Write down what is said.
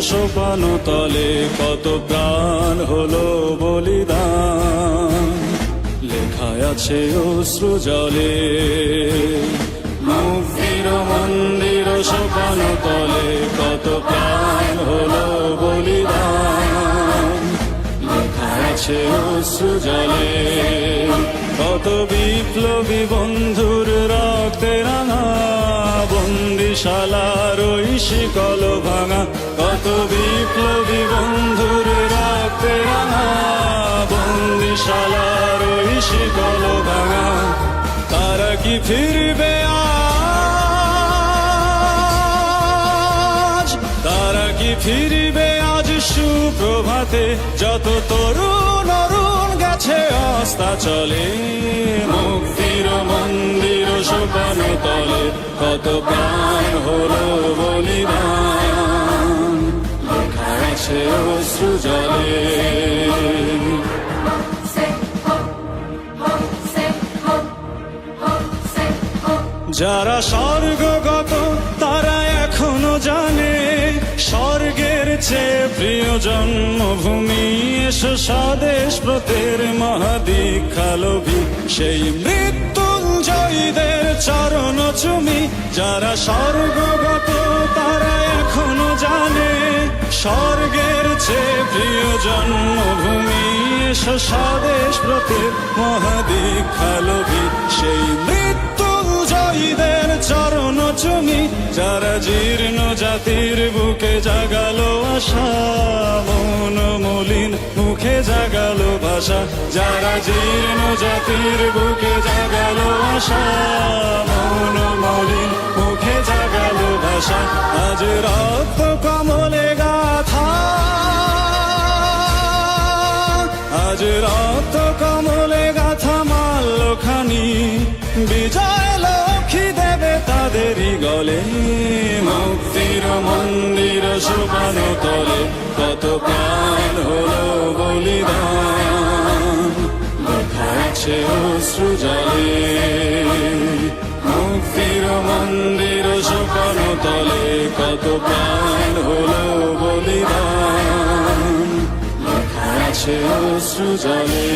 সোপান তলে কত প্রাণ হলো বলিদান, লেখায় আছে অশ্রু জলে। মুক্তির মন্দির সোপান তলে কত প্রাণ হলো বলিদান, লেখায় আছে অশ্রু জলে। কত বিপ্লবী বন্ধুর রক্তে রাঙা বন্দিশালার ওই শিকল ভাঙা, কত বিপ্লবী বন্ধুর রক্তে রাঙা বন্দিশালার ওই শিকল ভাঙা। তারা কি ফিরবে আজ, তারা কি ফিরবে আজ সুপ্রভাতে, যত তরুণ অরুণ গেছে অস্তাচলে। মুক্তির মন্দির সোপান তলে কত প্রাণ হলো বলিদান, লেখা আছে অশ্রু জলে। যারা স্বর্গগত তারা এখনো জানে, স্বর্গের চেয়ে প্রিয় জন্মভূমি। এসো স্বদেশ ব্রতের মহাদীক্ষালোভী, সেই মৃত্যুঞ্জয়ীদের চরণ চুমি। যারা স্বর্গগত তারা এখনো জানে, স্বর্গের চেয়ে প্রিয় জন্মভূমি। এসো স্বদেশ ব্রতের মহাদীক্ষালোভী, সেই মৃত্যুঞ্জয়ীদের চরণ চুমি। যারা জীর্ণ জাতির বুকে জাগালো আশা, মন মলিন মুখে জাগালো ভাষা। যারা জীর্ণ জাতির বুকে জাগালো আশা, মন মলিন মুখে জাগালো ভাষা। আজ রক্ত কমলে গাথা, আজ রক্ত কমলে গাথা মাল্যখানি, বিজয় লক্ষ্মী দেবে তাদেরই গলে। মুক্তির মন্দির সোপান তলে কত প্রাণ হলো বলিদান, লেখা আছে অশ্রু জলে। মুক্তির মন্দির সোপান তলে কত প্রাণ হলো বলিদান, লেখা আছে অশ্রু জলে।